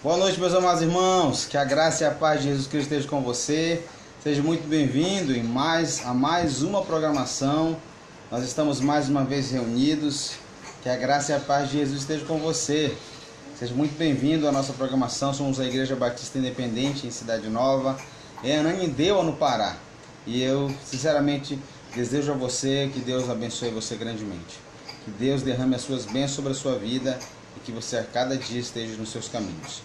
Boa noite, meus amados irmãos. Que a graça e a paz de Jesus Cristo esteja com você. Seja muito bem-vindo a mais uma programação. Nós estamos mais uma vez reunidos. Que a graça e a paz de Jesus esteja com você. Seja muito bem-vindo à nossa programação. Somos a Igreja Batista Independente em Cidade Nova, em Ananindeua, no Pará. E eu, sinceramente, desejo a você que Deus abençoe você grandemente. Que Deus derrame as suas bênçãos sobre a sua vida e que você a cada dia esteja nos seus caminhos.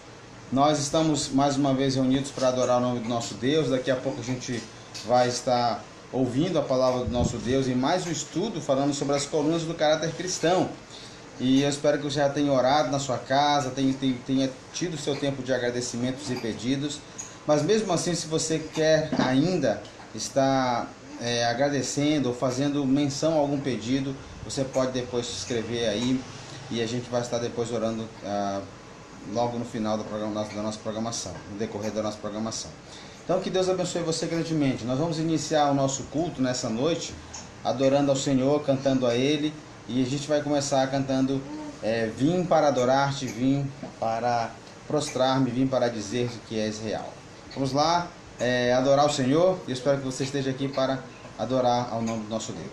Nós estamos mais uma vez reunidos para adorar o nome do nosso Deus. Daqui a pouco a gente vai estar ouvindo a palavra do nosso Deus em mais um estudo falando sobre as colunas do caráter cristão. E eu espero que você já tenha orado na sua casa, tenha tido seu tempo de agradecimentos e pedidos. Mas mesmo assim, se você quer ainda estar agradecendo ou fazendo menção a algum pedido, você pode depois se inscrever aí e a gente vai estar depois orando logo no final da nossa programação, no decorrer da nossa programação. Então que Deus abençoe você grandemente. Nós vamos iniciar o nosso culto nessa noite, adorando ao Senhor, cantando a Ele, e a gente vai começar cantando vim para adorar-te, vim para prostrar-me, vim para dizer que és real. Vamos lá adorar o Senhor, e espero que você esteja aqui para adorar ao nome do nosso Deus.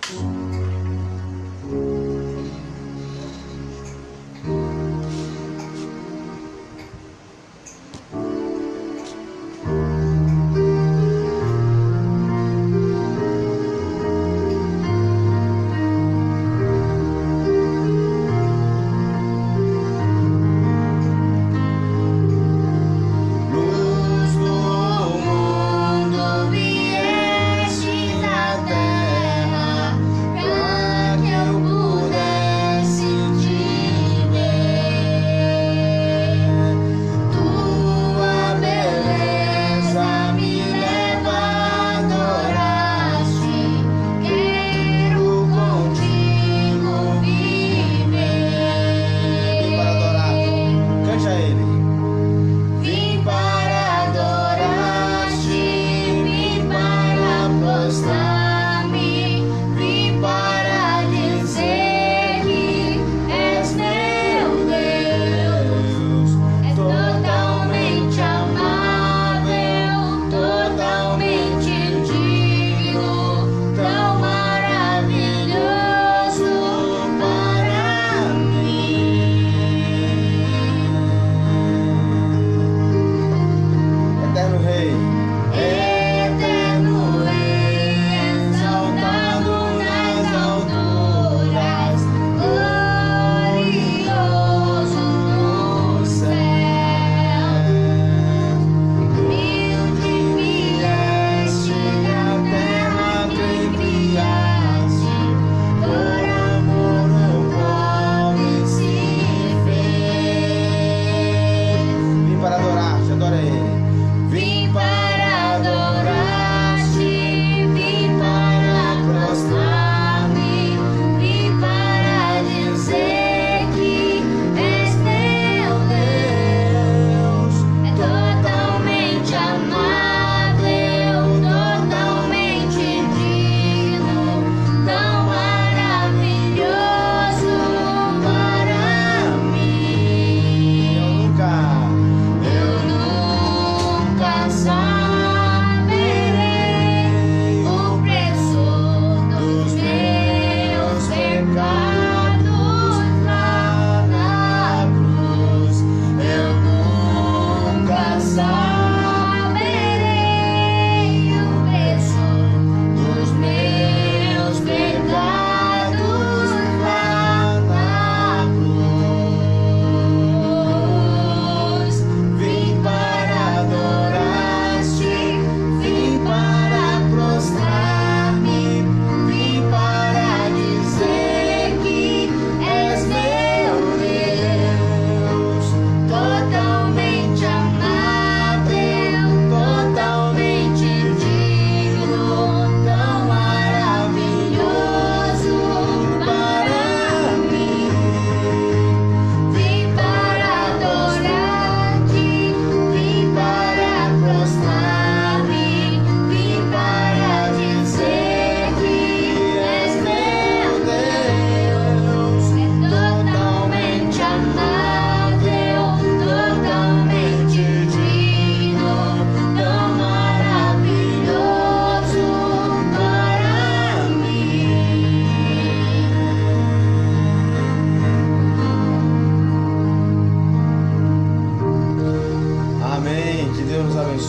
Para que eu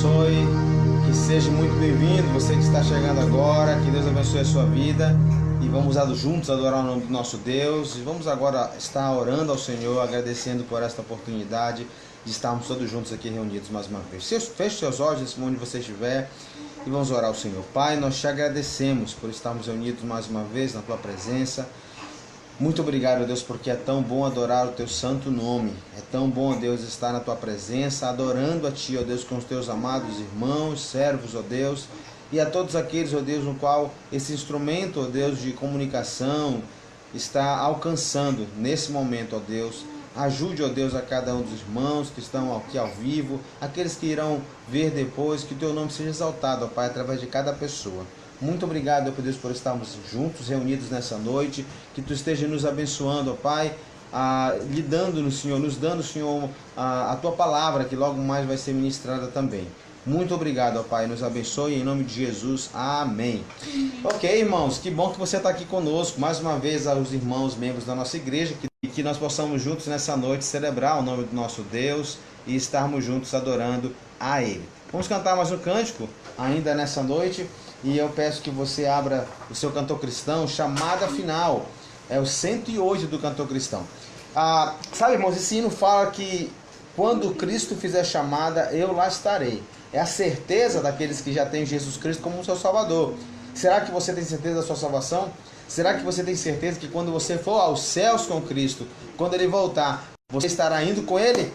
abençoe, que seja muito bem-vindo, você que está chegando agora, que Deus abençoe a sua vida. E vamos juntos adorar o nome do nosso Deus. E vamos agora estar orando ao Senhor, agradecendo por esta oportunidade de estarmos todos juntos aqui reunidos mais uma vez. Feche seus olhos onde você estiver e vamos orar ao Senhor. Pai, nós te agradecemos por estarmos reunidos mais uma vez na tua presença. Muito obrigado, Deus, porque é tão bom adorar o teu santo nome. É tão bom, Deus, estar na tua presença, adorando a ti, ó Deus, com os teus amados irmãos, servos, ó Deus, e a todos aqueles, ó Deus, no qual esse instrumento, ó Deus, de comunicação está alcançando nesse momento, ó Deus. Ajude, ó Deus, a cada um dos irmãos que estão aqui ao vivo, aqueles que irão ver depois, que o teu nome seja exaltado, ó Pai, através de cada pessoa. Muito obrigado, ó Deus, por estarmos juntos, reunidos nessa noite, que tu esteja nos abençoando, ó Pai, nos dando, Senhor, a tua palavra, que logo mais vai ser ministrada também. Muito obrigado, ó Pai, nos abençoe em nome de Jesus, amém. Ok, irmãos, que bom que você está aqui conosco, mais uma vez aos irmãos, membros da nossa igreja, que nós possamos juntos nessa noite celebrar o nome do nosso Deus e estarmos juntos adorando a Ele. Vamos cantar mais um cântico ainda nessa noite, e eu peço que você abra o seu cantor cristão, chamada final, é o 108 do cantor cristão. Sabe, irmãos, esse hino fala que quando Cristo fizer chamada, eu lá estarei. É a certeza daqueles que já têm Jesus Cristo como seu Salvador. Será que você tem certeza da sua salvação? Será que você tem certeza que quando você for aos céus com Cristo, quando Ele voltar, você estará indo com Ele?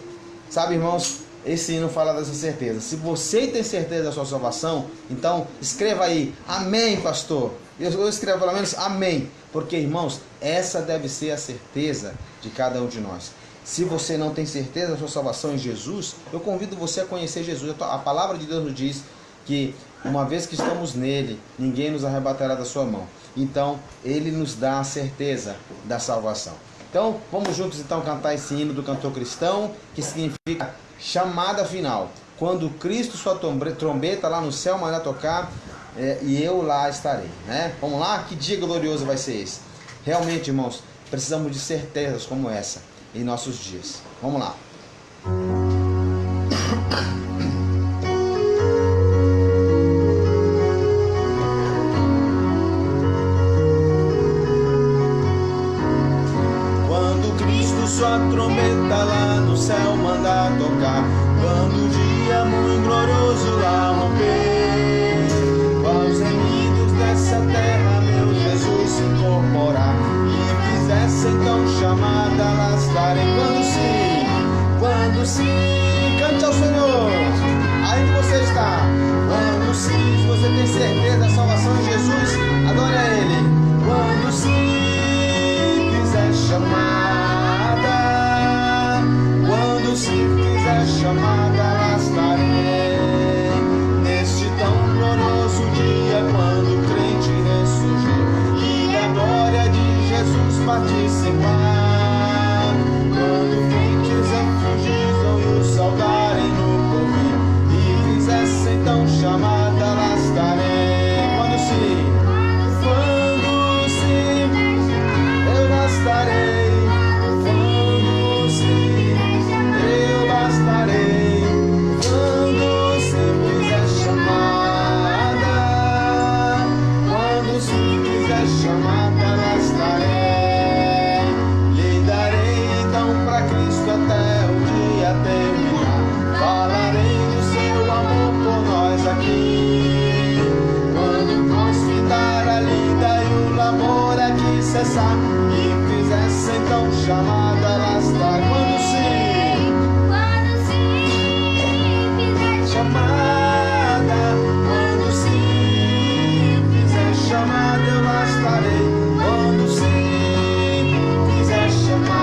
Sabe, irmãos, esse hino fala dessa certeza. Se você tem certeza da sua salvação, então escreva aí, amém, pastor. Eu escrevo pelo menos amém. Porque, irmãos, essa deve ser a certeza de cada um de nós. Se você não tem certeza da sua salvação em Jesus, eu convido você a conhecer Jesus. A palavra de Deus nos diz que uma vez que estamos nele, ninguém nos arrebatará da sua mão. Então, ele nos dá a certeza da salvação. Então, vamos juntos então cantar esse hino do cantor cristão, que significa chamada final. Quando Cristo sua trombeta lá no céu mandar tocar, e eu lá estarei, né? Vamos lá? Que dia glorioso vai ser esse? Realmente, irmãos, precisamos de certezas como essa em nossos dias. Vamos lá. Quando Cristo sua trombeta lá no céu mandar tocar, quando o dia muito glorioso lá romper, aos remidos dessa terra meu Jesus se incorporar, e fizesse então chamada, lá estarei. Quando sim, cante ao Senhor, aí que você está. Quando sim, se você tem certeza da salvação em Jesus, adore a Ele. Quando sim, fizer chamada, quando sim, fizer chamada, lá estarei. Neste tão glorioso dia, quando o crente ressurgir e da glória de Jesus participar. Quando crentes efugizam e o saudarem no porvir, e fizesse então chamada, lá estarei. Quando sim, eu lá estarei. Quando sim, eu lá estarei. Quando sim fizer chamada, quando sim fizer chamada, lá estarei. Até o dia terminar, falarei do seu amor por nós aqui. Quando confitar a lida e o labor aqui cessar, e fizesse então chamada, lá está. Quando sim fizer chamada, quando sim fizer chamada, eu lá estarei. Quando sim fizer chamada,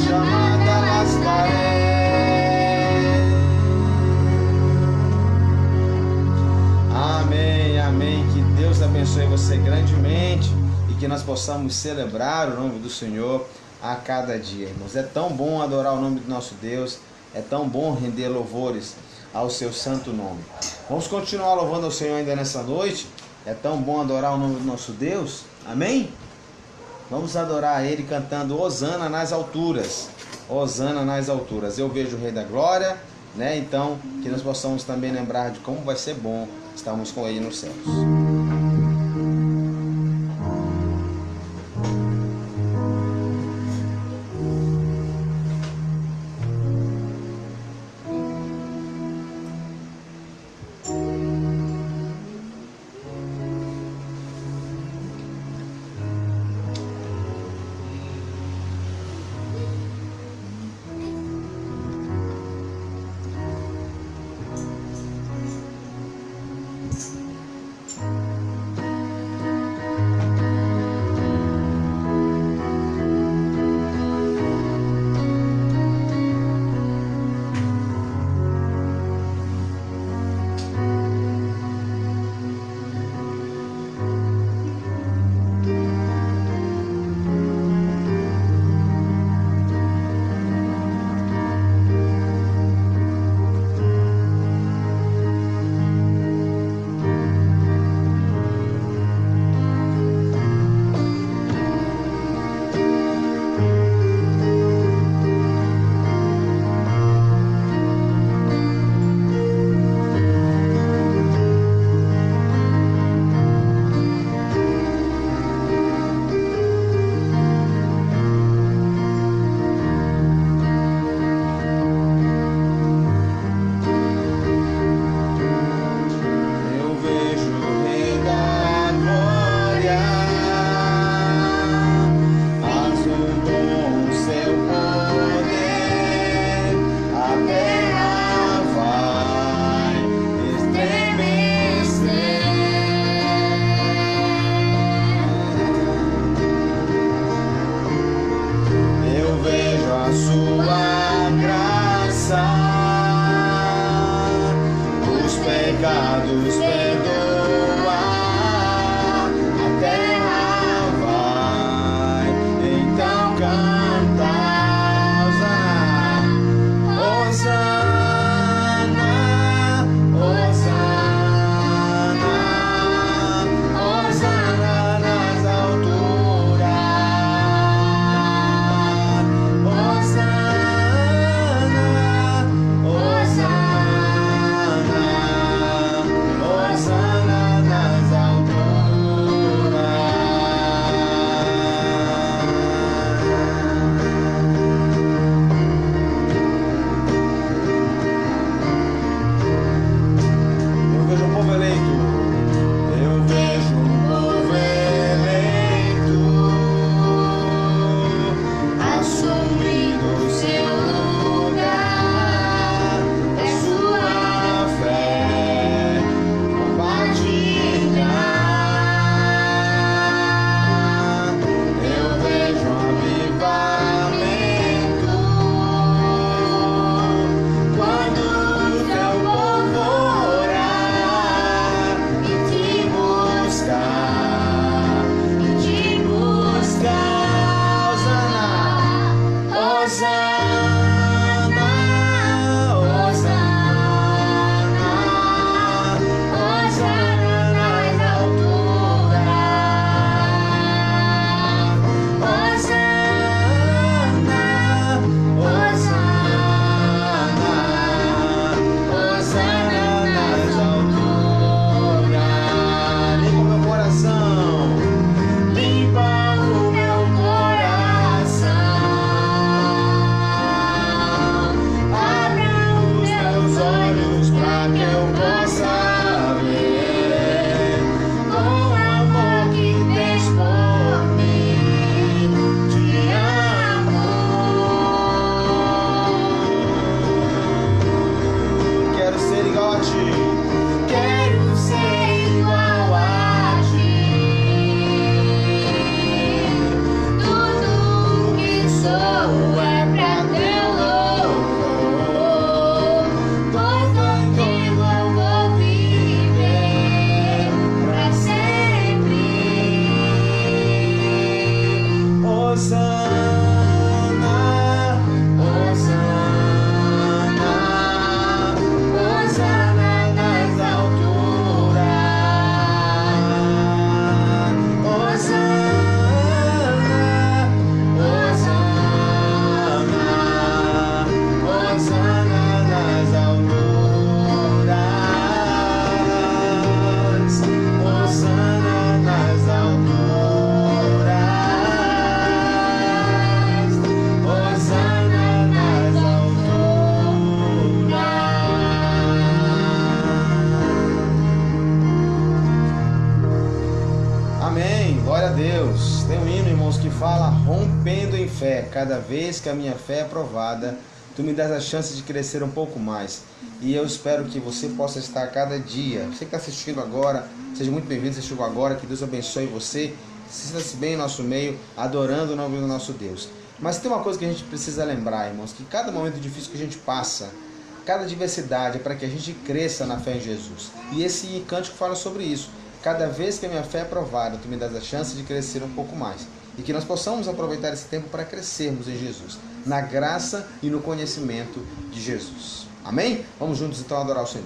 chamada, lá estarei. Amém, amém. Que Deus abençoe você grandemente e que nós possamos celebrar o nome do Senhor a cada dia, irmãos. É tão bom adorar o nome do nosso Deus, é tão bom render louvores ao seu santo nome. Vamos continuar louvando ao Senhor ainda nessa noite. É tão bom adorar o nome do nosso Deus. Amém? Vamos adorar a Ele cantando Hosana nas alturas. Hosana nas alturas. Eu vejo o Rei da Glória, né? Então, que nós possamos também lembrar de como vai ser bom estarmos com Ele nos céus. fala rompendo em fé. Cada vez que a minha fé é provada, tu me dás a chance de crescer um pouco mais. E eu espero que você possa estar a cada dia. Você que está assistindo agora, seja muito bem-vindo, você chegou agora, que Deus abençoe você. Sinta-se bem em nosso meio, adorando o nome do nosso Deus. Mas tem uma coisa que a gente precisa lembrar, irmãos, que cada momento difícil que a gente passa, cada adversidade é para que a gente cresça na fé em Jesus. E esse cântico fala sobre isso. Cada vez que a minha fé é provada, tu me dás a chance de crescer um pouco mais. E que nós possamos aproveitar esse tempo para crescermos em Jesus, na graça e no conhecimento de Jesus. Amém? Vamos juntos então adorar o Senhor.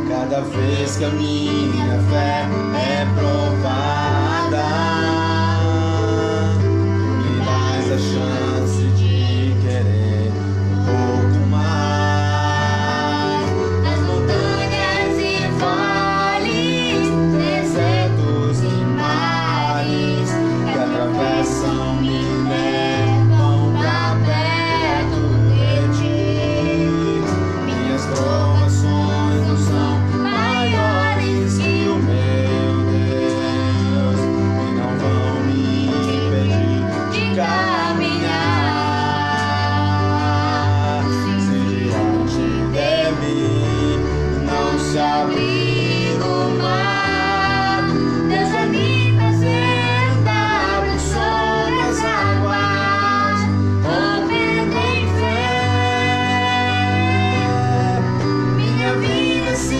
Cada vez que a minha fé é provada, me dás a chance de querer um pouco mais. As montanhas e vales, desertos e mares que atravessam me levam pra perto de ti. Minhas provações não são maiores que o meu Deus, e não vão me impedir de caminhar. Se diante de mim não se abrir o mar, Deus vai me fazer dar sobre as águas, rompendo em fé. Minha vida se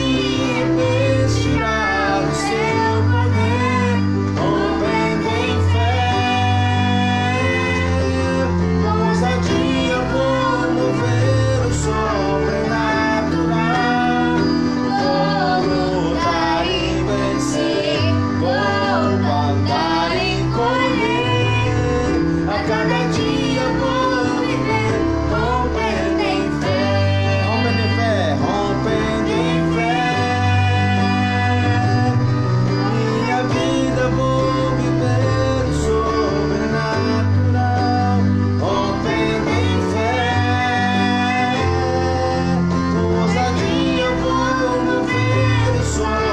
investirá no seu poder, rompendo em fé. Com ousadia vou mover o sobrenatural, vou lutar e vencer, vou plantar e colher. A cada dia vou viver, rompendo em fé. Rompendo em fé, rompendo em fé. Minha vida vou viver o sobrenatural, rompendo em fé. Com ousadia vou mover o sobrenatural,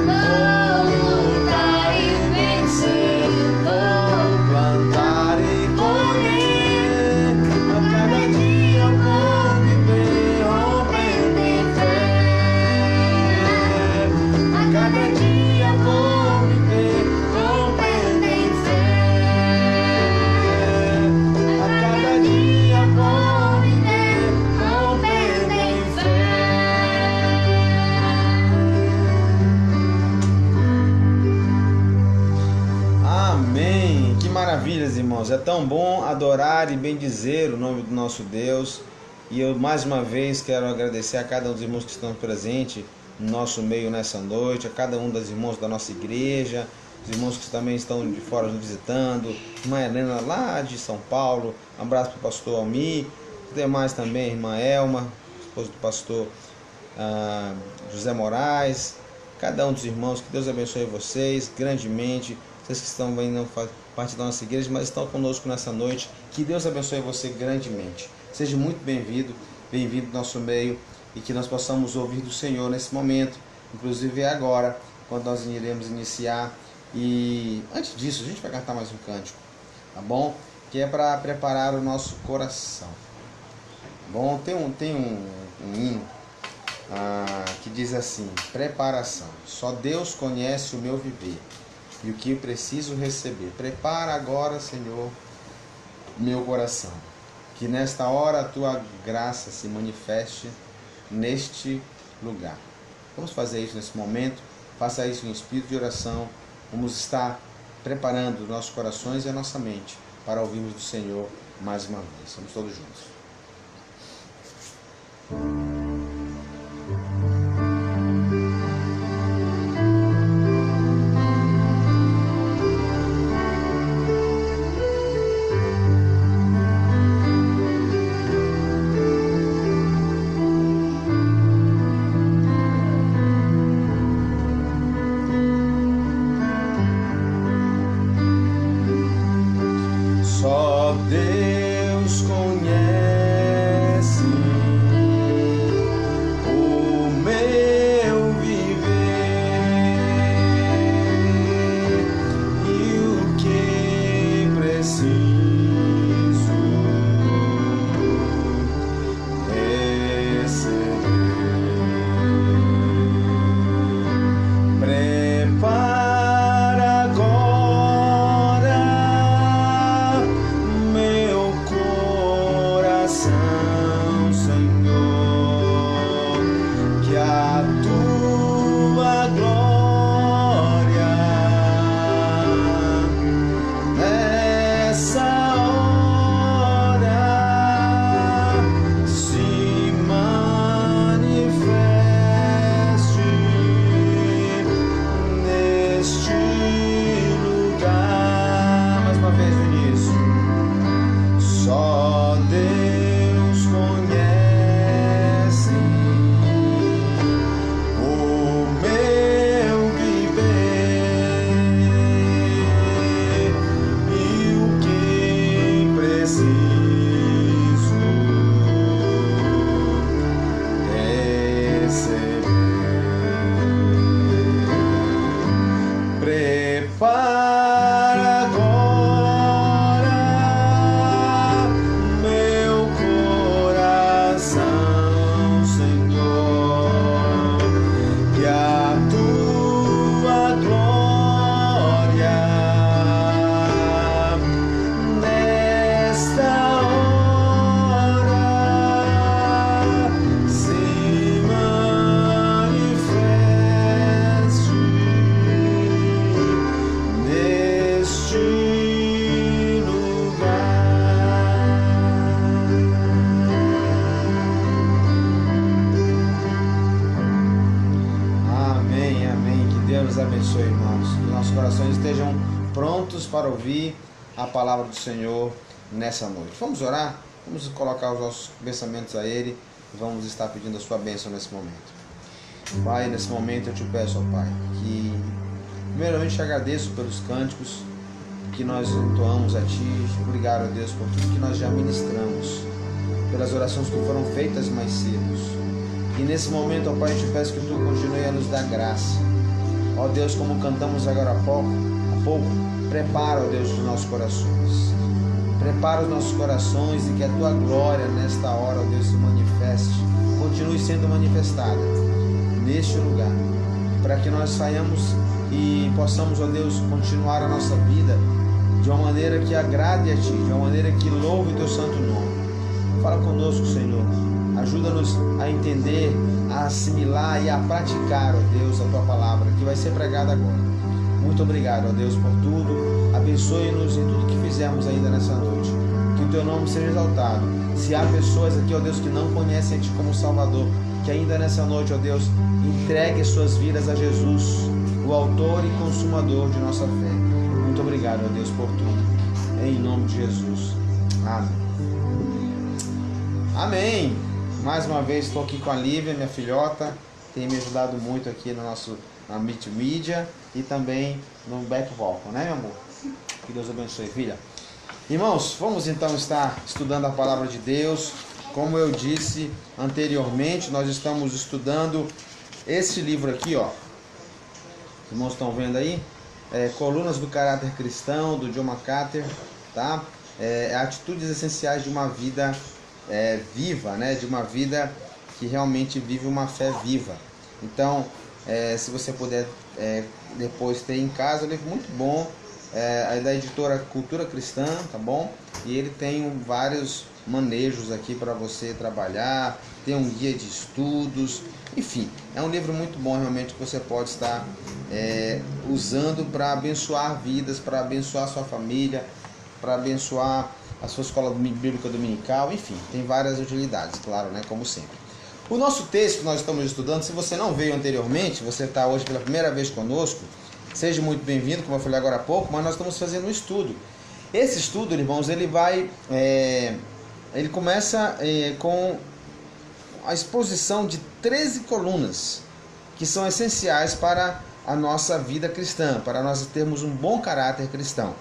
Vou lutar e vencer, vou plantar e colher. A cada dia vou viver rompendo em fé. a cada dia vou viver, rompendo em fé. A cada dia vou viver, rompendo em fé. Amém. Que maravilhas, irmãos. É tão bom adorar e bendizer o nome do nosso Deus. E eu mais uma vez quero agradecer a cada um dos irmãos que estão presentes no nosso meio nessa noite, a cada um dos irmãos da nossa igreja, os irmãos que também estão de fora nos visitando, irmã Helena lá de São Paulo, um abraço para o pastor Almir, os demais também, irmã Elma, esposa do pastor José Moraes, cada um dos irmãos, que Deus abençoe vocês grandemente, vocês que estão vindo parte da nossa igreja, mas estão conosco nessa noite, que Deus abençoe você grandemente. Seja muito bem-vindo ao nosso meio, e que nós possamos ouvir do Senhor nesse momento, inclusive agora, quando nós iremos iniciar. E antes disso, a gente vai cantar mais um cântico, tá bom? Que é para preparar o nosso coração. Tá bom? Tem um hino que diz assim: preparação. Só Deus conhece o meu viver e o que eu preciso receber. Prepara agora, Senhor, meu coração. Que nesta hora a tua graça se manifeste neste lugar. Vamos fazer isso nesse momento. Faça isso em espírito de oração. Vamos estar preparando os nossos corações e a nossa mente para ouvirmos do Senhor mais uma vez. Vamos todos juntos. Deus conhece o meu viver e o que preciso receber. Prepara agora meu coração, Senhor, que a tua glória nessa hora se manifeste neste lugar. Mais uma vez no início. Só Deus conhece o meu viver e o que preciso receber. Prepara agora meu coração, Senhor, que a tua glória nesta hora se manifeste neste lugar. Amém, amém. Que Deus nos abençoe, irmãos. Que nossos corações estejam prontos para ouvir a palavra do Senhor nessa noite. Vamos orar? Vamos colocar os nossos pensamentos a Ele e vamos estar pedindo a sua bênção nesse momento. Pai, nesse momento eu te peço, ó Pai, que primeiramente te agradeço pelos cânticos que nós entoamos a Ti. Obrigado, ó Deus, por tudo que nós já ministramos, pelas orações que foram feitas mais cedo. E nesse momento, ó Pai, eu te peço que Tu continue a nos dar graça. Ó Deus, como cantamos agora há pouco, prepara, ó Deus, os nossos corações. Prepara os nossos corações e que a Tua glória nesta hora, ó Deus, se manifeste, continue sendo manifestada neste lugar, para que nós saiamos e possamos, ó Deus, continuar a nossa vida de uma maneira que agrade a Ti, de uma maneira que louve o Teu santo nome. Fala conosco, Senhor. Ajuda-nos a entender, a assimilar e a praticar, ó Deus, a Tua palavra, que vai ser pregada agora. Muito obrigado, ó Deus, por tudo. Abençoe-nos em tudo que fizermos ainda nessa noite. Que o Teu nome seja exaltado. Se há pessoas aqui, ó Deus, que não conhecem a Ti como Salvador, que ainda nessa noite, ó Deus, entregue suas vidas a Jesus, o autor e consumador de nossa fé. Muito obrigado, ó Deus, por tudo. Em nome de Jesus. Amém. Amém. Mais uma vez estou aqui com a Lívia, minha filhota. Tem me ajudado muito aqui no nosso Media e também no back vocal, né, meu amor? Que Deus abençoe, filha. Irmãos, vamos então estar estudando a palavra de Deus. Como eu disse anteriormente, nós estamos estudando esse livro aqui, ó. Os irmãos estão vendo aí? Colunas do Caráter Cristão, do John MacArthur, tá? Atitudes essenciais de uma vida viva, né? De uma vida que realmente vive uma fé viva. Então, se você puder depois ter em casa, é um livro muito bom, é da editora Cultura Cristã, tá bom? E ele tem vários manejos aqui para você trabalhar, tem um guia de estudos, enfim, é um livro muito bom realmente que você pode estar usando para abençoar vidas, para abençoar sua família, para abençoar a sua escola bíblica dominical, enfim, tem várias utilidades, claro, né, como sempre. O nosso texto que nós estamos estudando, se você não veio anteriormente, você está hoje pela primeira vez conosco, seja muito bem-vindo, como eu falei agora há pouco, mas nós estamos fazendo um estudo. Esse estudo, irmãos, ele começa com a exposição de 13 colunas que são essenciais para a nossa vida cristã, para nós termos um bom caráter cristão.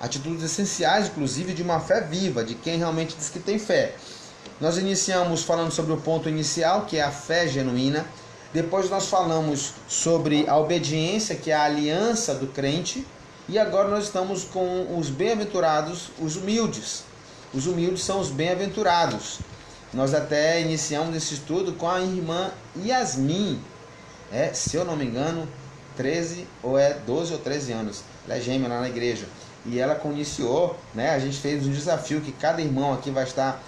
atitudes essenciais, inclusive, de uma fé viva, de quem realmente diz que tem fé. Nós iniciamos falando sobre o ponto inicial, que é a fé genuína. Depois nós falamos sobre a obediência, que é a aliança do crente. E agora nós estamos com os bem-aventurados, os humildes. Os humildes são os bem-aventurados. Nós até iniciamos esse estudo com a irmã Yasmin. Se eu não me engano, 12 ou 13 anos. Ela é gêmea lá na igreja. E ela iniciou, né? A gente fez um desafio que cada irmão aqui vai estar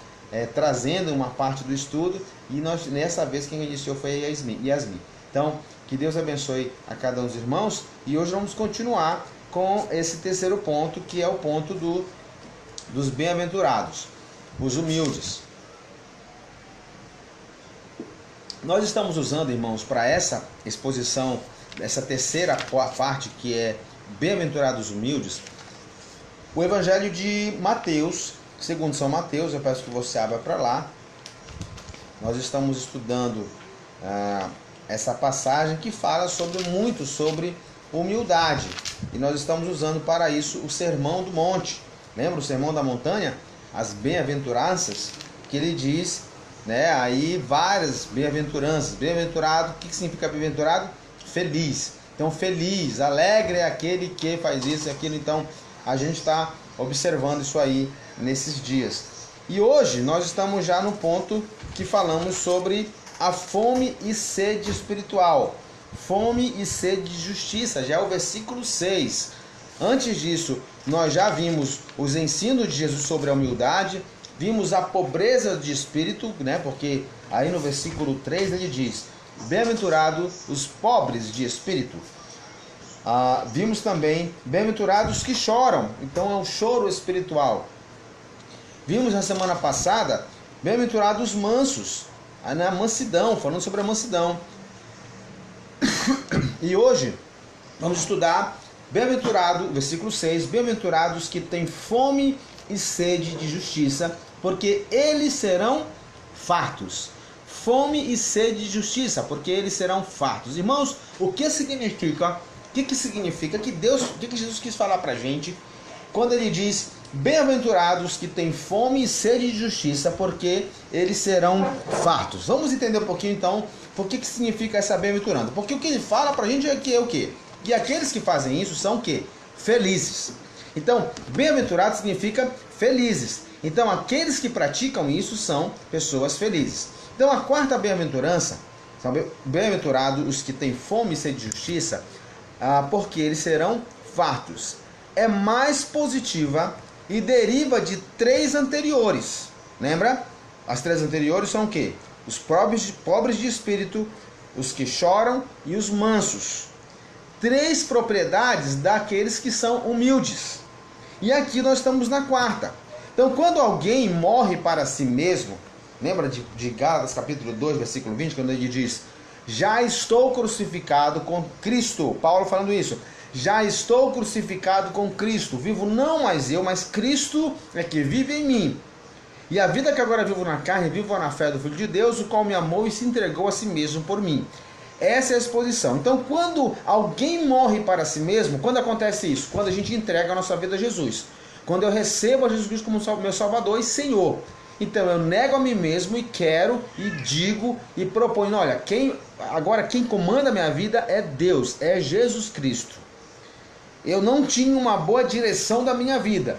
trazendo uma parte do estudo, e nessa vez quem iniciou foi a Yasmin. Então, que Deus abençoe a cada um dos irmãos, e hoje vamos continuar com esse terceiro ponto, que é o ponto dos bem-aventurados, os humildes. Nós estamos usando, irmãos, para essa exposição, essa terceira parte, que é bem-aventurados humildes, o Evangelho de Mateus, segundo São Mateus. Eu peço que você abra para lá. Nós estamos estudando essa passagem que fala muito sobre humildade. E nós estamos usando para isso o Sermão do Monte. Lembra o Sermão da Montanha? As bem-aventuranças, que ele diz, né, aí várias bem-aventuranças. Bem-aventurado, o que significa bem-aventurado? Feliz. Então, feliz, alegre é aquele que faz isso e aquilo. Então, a gente está observando isso aí nesses dias. E hoje nós estamos já no ponto que falamos sobre a fome e sede espiritual. Fome e sede de justiça, já é o versículo 6. Antes disso, nós já vimos os ensinos de Jesus sobre a humildade, vimos a pobreza de espírito, né? Porque aí no versículo 3 ele diz: bem-aventurados os pobres de espírito. Vimos também bem-aventurados que choram, então é um choro espiritual. Vimos na semana passada bem-aventurados mansos, na mansidão, falando sobre a mansidão. E hoje vamos estudar bem-aventurado, versículo 6, bem-aventurados que têm fome e sede de justiça, porque eles serão fartos. Fome e sede de justiça, porque eles serão fartos. Irmãos, o que significa? O que significa que Jesus quis falar pra gente quando ele diz bem-aventurados que têm fome e sede de justiça, porque eles serão fartos? Vamos entender um pouquinho então por que significa essa bem-aventurança. Porque o que ele fala pra gente é que é o quê? E aqueles que fazem isso são o quê? Felizes. Então, bem-aventurado significa felizes. Então, aqueles que praticam isso são pessoas felizes. Então, a quarta bem-aventurança, são bem-aventurados os que têm fome e sede de justiça, porque eles serão fartos. É mais positiva e deriva de 3 anteriores. Lembra? As 3 anteriores são o quê? Os pobres de espírito, os que choram e os mansos. 3 propriedades daqueles que são humildes. E aqui nós estamos na quarta. Então, quando alguém morre para si mesmo, lembra de Gálatas capítulo 2, versículo 20, quando ele diz: já estou crucificado com Cristo. Paulo falando isso. Já estou crucificado com Cristo. Vivo não mais eu, mas Cristo é que vive em mim. E a vida que agora vivo na carne, vivo na fé do Filho de Deus, o qual me amou e se entregou a si mesmo por mim. Essa é a exposição. Então, quando alguém morre para si mesmo, quando acontece isso? Quando a gente entrega a nossa vida a Jesus. Quando eu recebo a Jesus Cristo como meu Salvador e Senhor. Então, eu nego a mim mesmo e quero, e digo, e proponho: olha, quem comanda a minha vida é Deus, é Jesus Cristo. Eu não tinha uma boa direção da minha vida.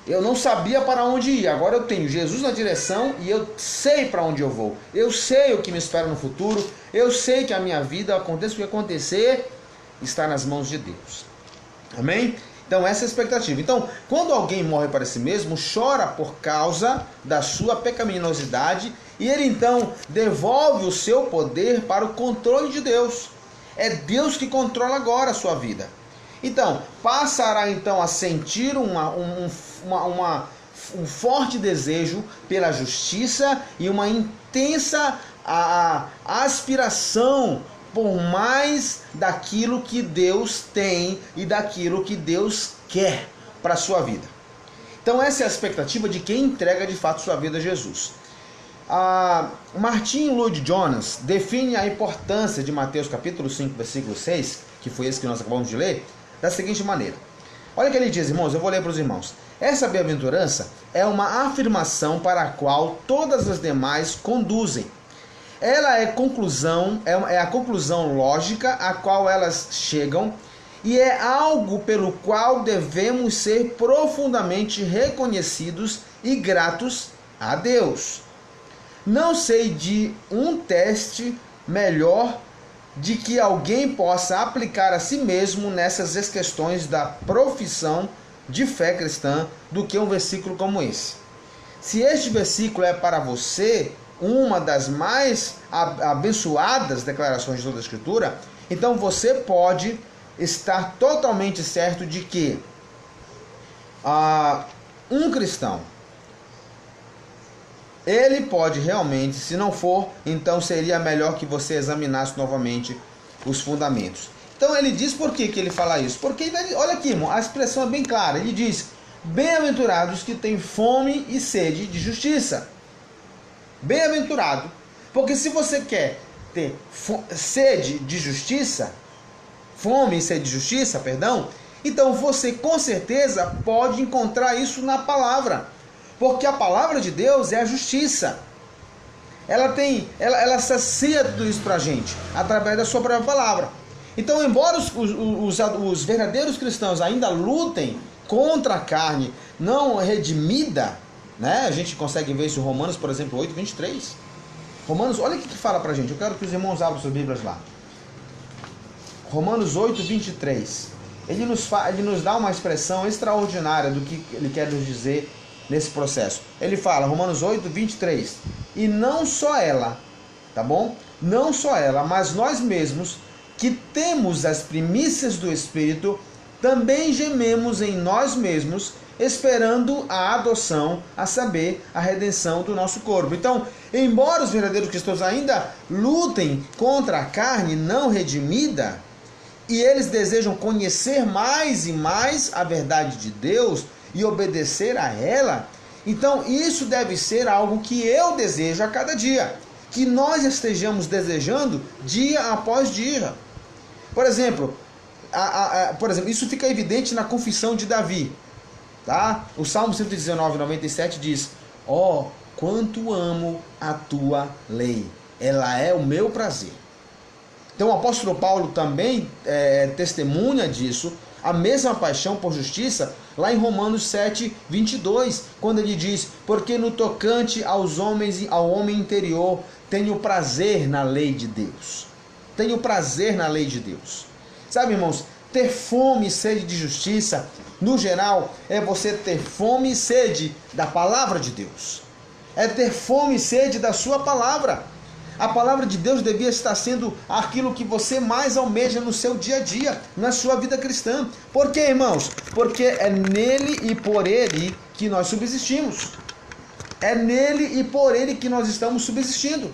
Eu não sabia para onde ir. Agora eu tenho Jesus na direção e eu sei para onde eu vou. Eu sei o que me espera no futuro. Eu sei que a minha vida, aconteça o que acontecer, está nas mãos de Deus. Amém? Então essa é a expectativa. Então, quando alguém morre para si mesmo, chora por causa da sua pecaminosidade e ele então devolve o seu poder para o controle de Deus. É Deus que controla agora a sua vida. Então, passará então a sentir um forte desejo pela justiça e uma intensa aspiração por mais daquilo que Deus tem e daquilo que Deus quer para a sua vida. Então essa é a expectativa de quem entrega de fato sua vida a Jesus. Martin Lloyd-Jones define a importância de Mateus capítulo 5, versículo 6, que foi esse que nós acabamos de ler, da seguinte maneira: Olha o que ele diz, irmãos, eu vou ler para os irmãos. Essa bem-aventurança é uma afirmação para a qual todas as demais conduzem. Ela é a conclusão lógica a qual elas chegam e é algo pelo qual devemos ser profundamente reconhecidos e gratos a Deus. Não sei de um teste melhor de que alguém possa aplicar a si mesmo nessas questões da profissão de fé cristã do que um versículo como esse. Se este versículo é para você uma das mais abençoadas declarações de toda a Escritura, então você pode estar totalmente certo de que um cristão, ele pode realmente, se não for, então seria melhor que você examinasse novamente os fundamentos. Então ele diz por que ele fala isso? Porque, olha aqui, irmão, a expressão é bem clara. Ele diz, bem-aventurados que têm fome e sede de justiça. Bem-aventurado. Porque se você quer ter sede de justiça, fome e sede de justiça, perdão, então você com certeza pode encontrar isso na palavra. Porque a palavra de Deus é a justiça. Ela sacia tudo isso pra gente, através da sua própria palavra. Então, embora os verdadeiros cristãos ainda lutem contra a carne não redimida, né? A gente consegue ver isso em Romanos, por exemplo, 8, 23. Romanos, olha o que fala pra gente. Eu quero que os irmãos abram suas Bíblias lá. Romanos 8, 23. Ele nos dá uma expressão extraordinária do que ele quer nos dizer nesse processo. Ele fala, Romanos 8, 23. E não só ela, tá bom? Não só ela, mas nós mesmos, que temos as primícias do Espírito, também gememos em nós mesmos, esperando a adoção, a saber, a redenção do nosso corpo. Então, embora os verdadeiros cristãos ainda lutem contra a carne não redimida, e eles desejam conhecer mais e mais a verdade de Deus e obedecer a ela, então isso deve ser algo que eu desejo a cada dia, que nós estejamos desejando dia após dia. Por exemplo, isso fica evidente na confissão de Davi, tá? O Salmo 119, 97 diz, ó, quanto amo a tua lei, ela é o meu prazer. Então o apóstolo Paulo também testemunha disso, a mesma paixão por justiça, lá em Romanos 7, 22, quando ele diz, porque no tocante aos homens, ao homem interior, tenho prazer na lei de Deus. Tenho prazer na lei de Deus. Sabe, irmãos, ter fome e sede de justiça, no geral, é você ter fome e sede da palavra de Deus. É ter fome e sede da sua palavra. A palavra de Deus devia estar sendo aquilo que você mais almeja no seu dia a dia, na sua vida cristã. Por quê, irmãos? Porque é nele e por ele que nós subsistimos. É nele e por ele que nós estamos subsistindo.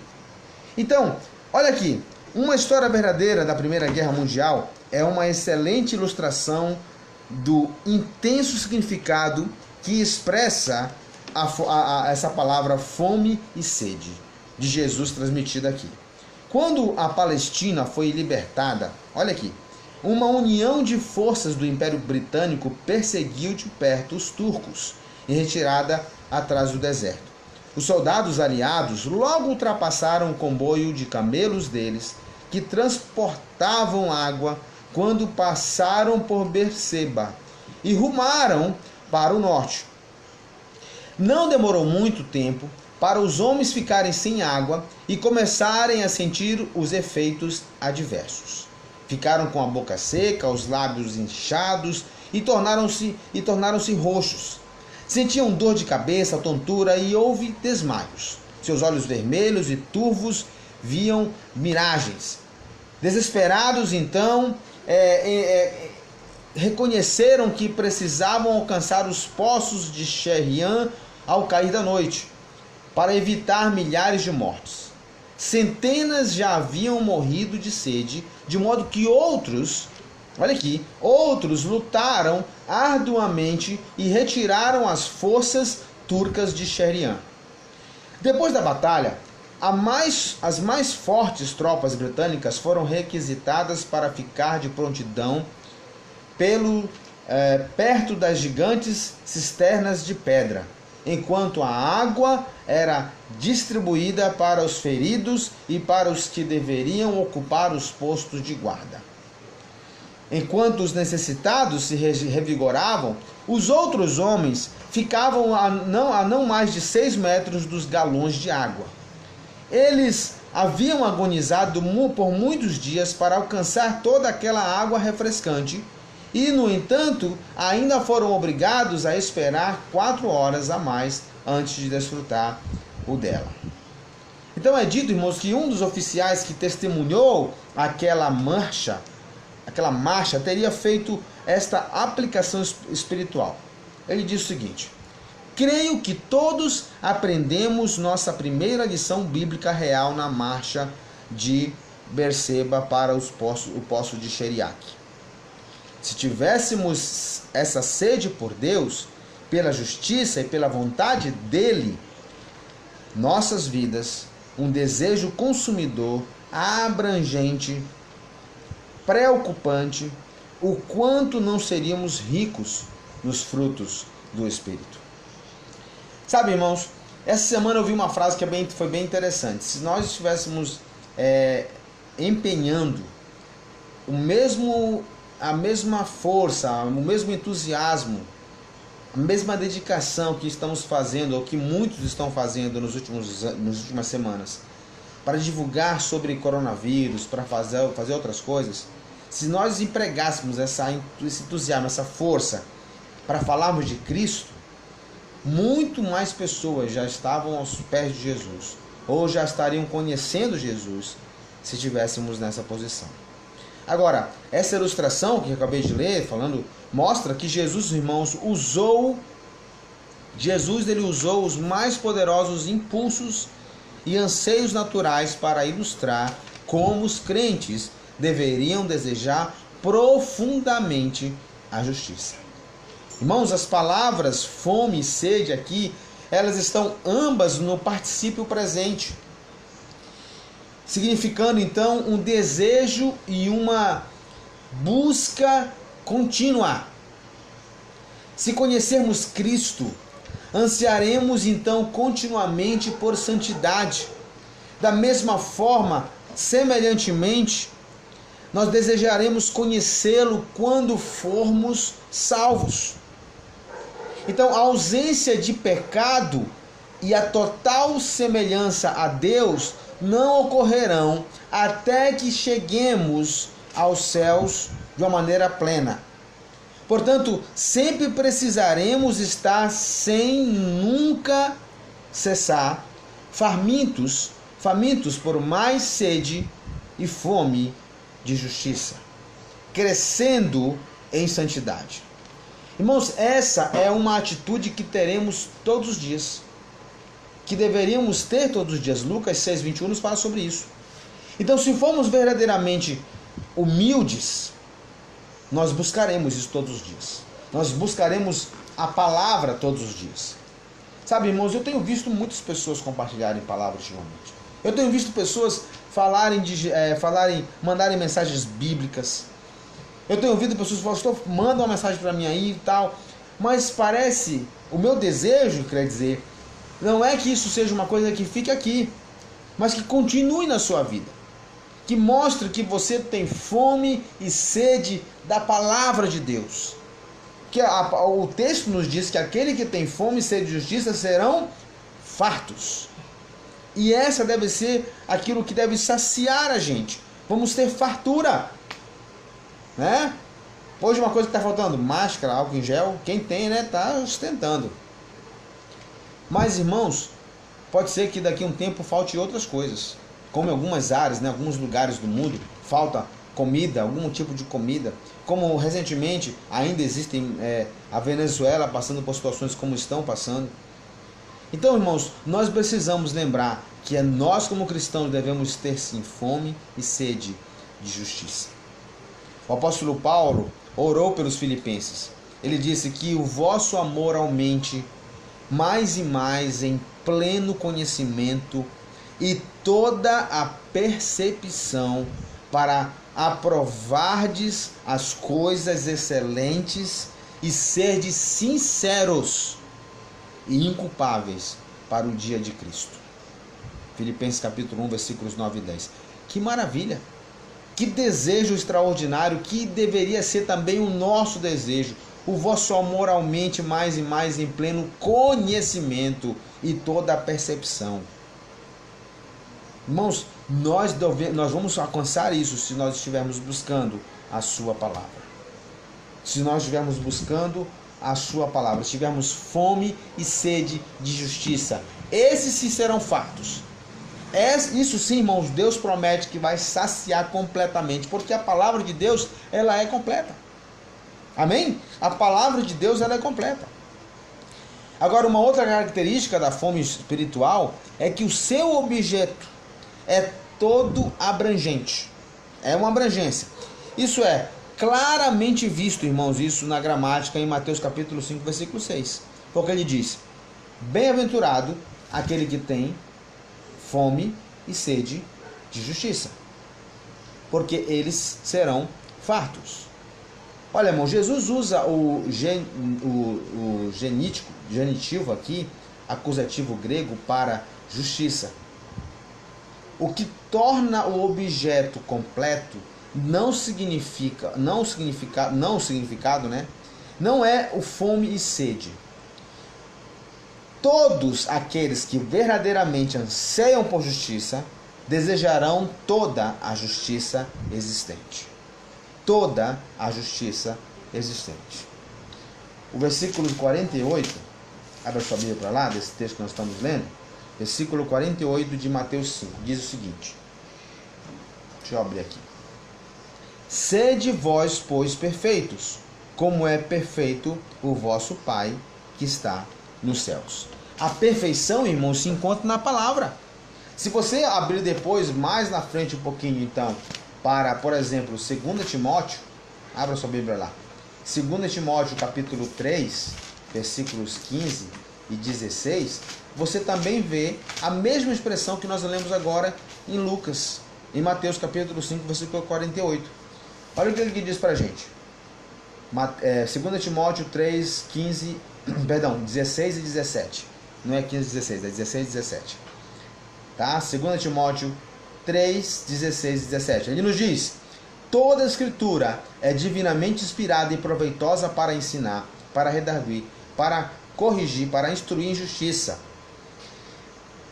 Então, olha aqui, uma história verdadeira da Primeira Guerra Mundial é uma excelente ilustração do intenso significado que expressa essa palavra fome e sede de Jesus transmitida aqui. Quando a Palestina foi libertada, olha aqui, uma união de forças do Império Britânico perseguiu de perto os turcos, em retirada atrás do deserto. Os soldados aliados logo ultrapassaram o comboio de camelos deles, que transportavam água quando passaram por Berseba, e rumaram para o norte. Não demorou muito tempo para os homens ficarem sem água e começarem a sentir os efeitos adversos. Ficaram com a boca seca, os lábios inchados e tornaram-se roxos. Sentiam dor de cabeça, tontura e houve desmaios. Seus olhos vermelhos e turvos viam miragens. Desesperados, então, reconheceram que precisavam alcançar os poços de Sheriam ao cair da noite, para evitar milhares de mortes. Centenas já haviam morrido de sede, de modo que outros lutaram arduamente e retiraram as forças turcas de Sheriam. Depois da batalha, as mais fortes tropas britânicas foram requisitadas para ficar de prontidão pelo perto das gigantes cisternas de pedra, enquanto a água era distribuída para os feridos e para os que deveriam ocupar os postos de guarda. Enquanto os necessitados se revigoravam, os outros homens ficavam a não mais de 6 metros dos galões de água. Eles haviam agonizado por muitos dias para alcançar toda aquela água refrescante e, no entanto, ainda foram obrigados a esperar 4 horas a mais antes de desfrutar o dela. Então é dito, irmãos, que um dos oficiais que testemunhou aquela marcha teria feito esta aplicação espiritual. Ele diz o seguinte: creio que todos aprendemos nossa primeira lição bíblica real na marcha de Berseba para o poço de Cheriaque. Se tivéssemos essa sede por Deus, pela justiça e pela vontade dele, nossas vidas, um desejo consumidor, abrangente, preocupante, o quanto não seríamos ricos nos frutos do Espírito. Sabe, irmãos, essa semana eu vi uma frase que foi bem interessante. Se nós estivéssemos empenhando a mesma força, o mesmo entusiasmo, a mesma dedicação que estamos fazendo, ou que muitos estão fazendo nas últimas semanas, para divulgar sobre coronavírus, para fazer outras coisas, se nós empregássemos esse entusiasmo, essa força, para falarmos de Cristo, muito mais pessoas já estavam aos pés de Jesus, ou já estariam conhecendo Jesus, se estivéssemos nessa posição. Agora, essa ilustração que eu acabei de ler, mostra que Jesus, irmãos, usou os mais poderosos impulsos e anseios naturais para ilustrar como os crentes deveriam desejar profundamente a justiça. Irmãos, as palavras fome e sede aqui, elas estão ambas no particípio presente, significando então um desejo e uma busca contínua. Se conhecermos Cristo, ansiaremos então continuamente por santidade. Da mesma forma, semelhantemente, nós desejaremos conhecê-lo quando formos salvos. Então, a ausência de pecado e a total semelhança a Deus não ocorrerão até que cheguemos aos céus de uma maneira plena. Portanto, sempre precisaremos estar sem nunca cessar, famintos por mais sede e fome de justiça, crescendo em santidade. Irmãos, essa é uma atitude que teremos todos os dias, que deveríamos ter todos os dias. Lucas 6:21 nos fala sobre isso. Então, se formos verdadeiramente humildes, nós buscaremos isso todos os dias. Nós buscaremos a palavra todos os dias. Sabe, irmãos, eu tenho visto muitas pessoas compartilharem palavras ultimamente. Eu tenho visto pessoas mandarem mensagens bíblicas. Eu tenho ouvido pessoas falando: manda uma mensagem para mim aí e tal. Mas parece, o meu desejo, quer dizer, não é que isso seja uma coisa que fique aqui, mas que continue na sua vida. Que mostre que você tem fome e sede da palavra de Deus. Que o texto nos diz que aquele que tem fome e sede de justiça serão fartos. E essa deve ser aquilo que deve saciar a gente. Vamos ter fartura, né? Hoje uma coisa que está faltando: máscara, álcool em gel. Quem tem, né, está ostentando. Mas, irmãos, pode ser que daqui a um tempo falte outras coisas. Como em algumas áreas, né, alguns lugares do mundo, falta comida, algum tipo de comida. Como recentemente ainda existem a Venezuela passando por situações como estão passando. Então, irmãos, nós precisamos lembrar que nós como cristãos devemos ter sim fome e sede de justiça. O apóstolo Paulo orou pelos filipenses. Ele disse que o vosso amor aumente mais e mais em pleno conhecimento e toda a percepção, para aprovardes as coisas excelentes e serdes sinceros e inculpáveis para o dia de Cristo. Filipenses capítulo 1, versículos 9 e 10. Que maravilha! Que desejo extraordinário, que deveria ser também o nosso desejo. O vosso amor aumente mais e mais em pleno conhecimento e toda a percepção. Irmãos, nós vamos alcançar isso se nós estivermos buscando a sua palavra. Se nós estivermos buscando a sua palavra, se tivermos fome e sede de justiça, esses sim serão fatos. Isso sim, irmãos, Deus promete que vai saciar completamente, porque a palavra de Deus, ela é completa. Amém? A palavra de Deus, ela é completa. Agora, uma outra característica da fome espiritual é que o seu objeto é todo abrangente. É uma abrangência. Isso é claramente visto, irmãos, isso na gramática em Mateus capítulo 5, versículo 6. Porque ele diz: bem-aventurado aquele que tem fome e sede de justiça, porque eles serão fartos. Olha, irmão, Jesus usa o genitivo aqui, acusativo grego, para justiça. O que torna o objeto completo não é o fome e sede. Todos aqueles que verdadeiramente anseiam por justiça desejarão toda a justiça existente. Toda a justiça existente. O versículo 48, abra sua Bíblia para lá, desse texto que nós estamos lendo, versículo 48 de Mateus 5, diz o seguinte. Deixa eu abrir aqui. Sede vós, pois, perfeitos, como é perfeito o vosso Pai que está nos céus. A perfeição, irmãos, se encontra na palavra. Se você abrir depois, mais na frente um pouquinho, então, para, por exemplo, 2 Timóteo, abra sua Bíblia lá. 2 Timóteo, capítulo 3, versículos 15 e 16, você também vê a mesma expressão que nós lemos agora em Lucas, em Mateus, capítulo 5, versículo 48. Olha o que ele diz para a gente. 2 Timóteo 3, 16 e 17. Não é 15 e 16, é 16 e 17. Tá? 2 Timóteo 3, 16 e 17. Ele nos diz: toda a escritura é divinamente inspirada e proveitosa para ensinar, para redarguir, para corrigir, para instruir em justiça,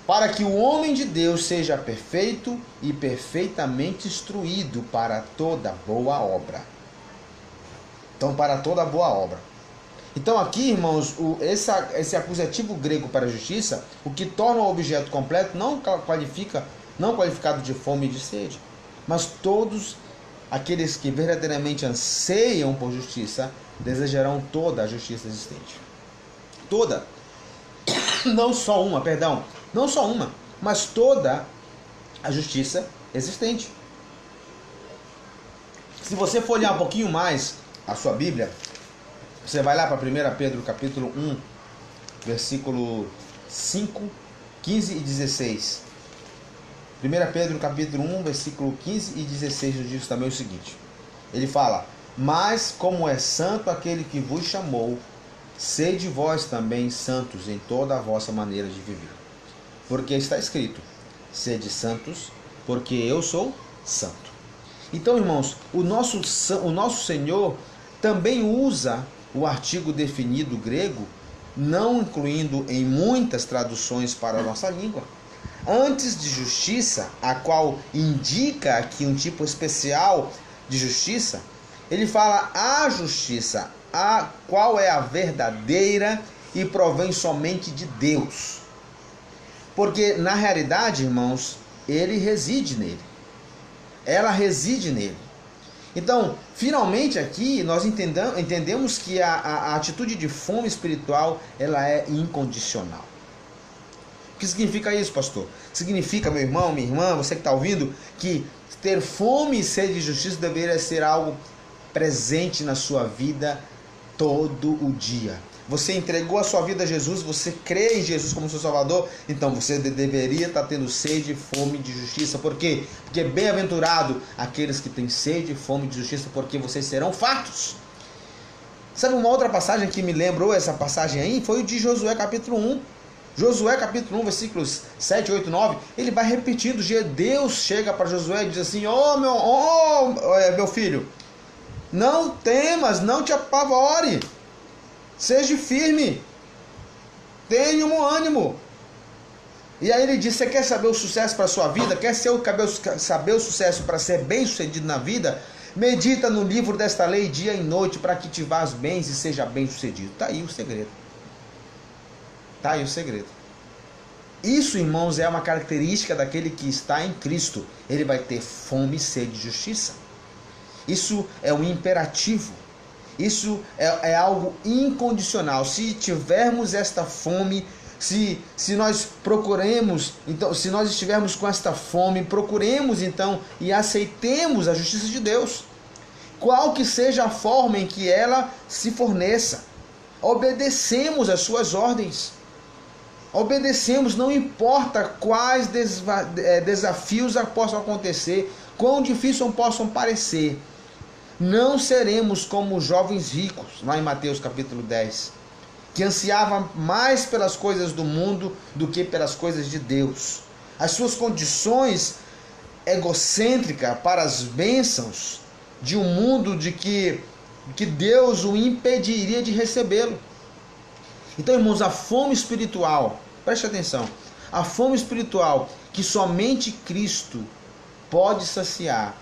para que o homem de Deus seja perfeito e perfeitamente instruído para toda boa obra. Então, para toda boa obra. Então, aqui, irmãos, esse acusativo grego para a justiça, o que torna o objeto completo, não qualificado de fome e de sede, mas todos aqueles que verdadeiramente anseiam por justiça desejarão toda a justiça existente. Toda. Não só uma, mas toda a justiça existente. Se você for olhar um pouquinho mais a sua Bíblia, você vai lá para 1 Pedro capítulo 1, versículo 5, 15 e 16. 1 Pedro capítulo 1, versículo 15 e 16 nos diz também o seguinte. Ele fala: mas como é santo aquele que vos chamou, sede vós também santos em toda a vossa maneira de viver. Porque está escrito: sede santos, porque eu sou santo. Então, irmãos, o nosso Senhor também usa o artigo definido grego, não incluindo em muitas traduções para a nossa língua. Antes de justiça, a qual indica aqui um tipo especial de justiça, ele fala a justiça, a qual é a verdadeira e provém somente de Deus. Porque na realidade, irmãos, ele reside nele. Ela reside nele. Então, finalmente aqui nós entendemos que a atitude de fome espiritual, ela é incondicional. O que significa isso, pastor? Significa, meu irmão, minha irmã, você que está ouvindo, que ter fome e sede de justiça deveria ser algo presente na sua vida todo o dia. Você entregou a sua vida a Jesus, você crê em Jesus como seu Salvador, então você deveria estar tendo sede e fome de justiça. Por quê? Porque bem-aventurado aqueles que têm sede e fome de justiça, porque vocês serão fartos. Sabe uma outra passagem que me lembrou essa passagem aí? Foi o de Josué capítulo 1. Josué capítulo 1, versículos 7, 8, 9. Ele vai repetindo. Deus chega para Josué e diz assim: meu filho, não temas, não te apavore. Seja firme. Tenha um ânimo. E aí ele diz: você quer saber o sucesso para a sua vida? Quer saber o sucesso para ser bem sucedido na vida? Medita no livro desta lei dia e noite, para que te vás bem e seja bem sucedido. Está aí o segredo. Está aí o segredo. Isso, irmãos, é uma característica daquele que está em Cristo. Ele vai ter fome e sede de justiça. Isso é um imperativo. Isso é algo incondicional. Se tivermos esta fome, se nós procuremos, então, se nós estivermos com esta fome, procuremos então e aceitemos a justiça de Deus, qual que seja a forma em que ela se forneça, obedecemos as suas ordens, obedecemos, não importa quais desafios possam acontecer, quão difíceis possam parecer. Não seremos como os jovens ricos, lá em Mateus capítulo 10, que ansiava mais pelas coisas do mundo do que pelas coisas de Deus. As suas condições egocêntricas para as bênçãos de um mundo de que Deus o impediria de recebê-lo. Então, irmãos, a fome espiritual, preste atenção, a fome espiritual que somente Cristo pode saciar,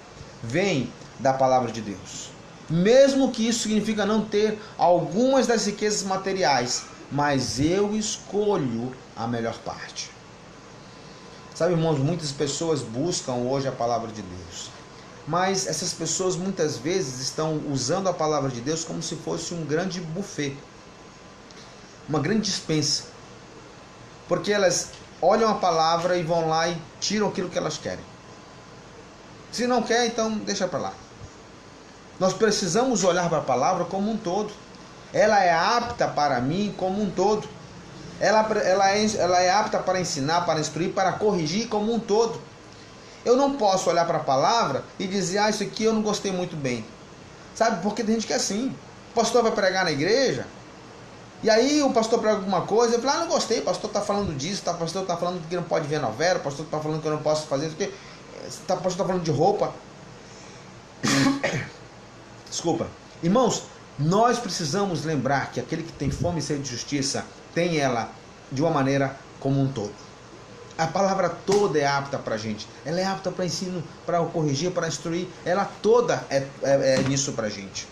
vem da palavra de Deus. Mesmo que isso significa não ter algumas das riquezas materiais, mas eu escolho a melhor parte. Sabe, irmãos, muitas pessoas buscam hoje a palavra de Deus, mas essas pessoas muitas vezes estão usando a palavra de Deus como se fosse um grande buffet, uma grande dispensa, porque elas olham a palavra e vão lá e tiram aquilo que elas querem. Se não quer, então deixa para lá. Nós precisamos olhar para a palavra como um todo. Ela é apta para mim como um todo. Ela é apta para ensinar, para instruir, para corrigir como um todo. Eu não posso olhar para a palavra e dizer: isso aqui eu não gostei muito bem. Sabe, porque tem gente que é assim. O pastor vai pregar na igreja, e aí o pastor prega alguma coisa, eu falo: não gostei, o pastor está falando disso, o pastor está falando que não pode ver novela, o pastor está falando que eu não posso fazer isso, o pastor está falando de roupa. Desculpa. Irmãos, nós precisamos lembrar que aquele que tem fome e sede de justiça, tem ela de uma maneira como um todo. A palavra toda é apta para a gente. Ela é apta para ensino, para corrigir, para instruir. Ela toda é nisso para a gente.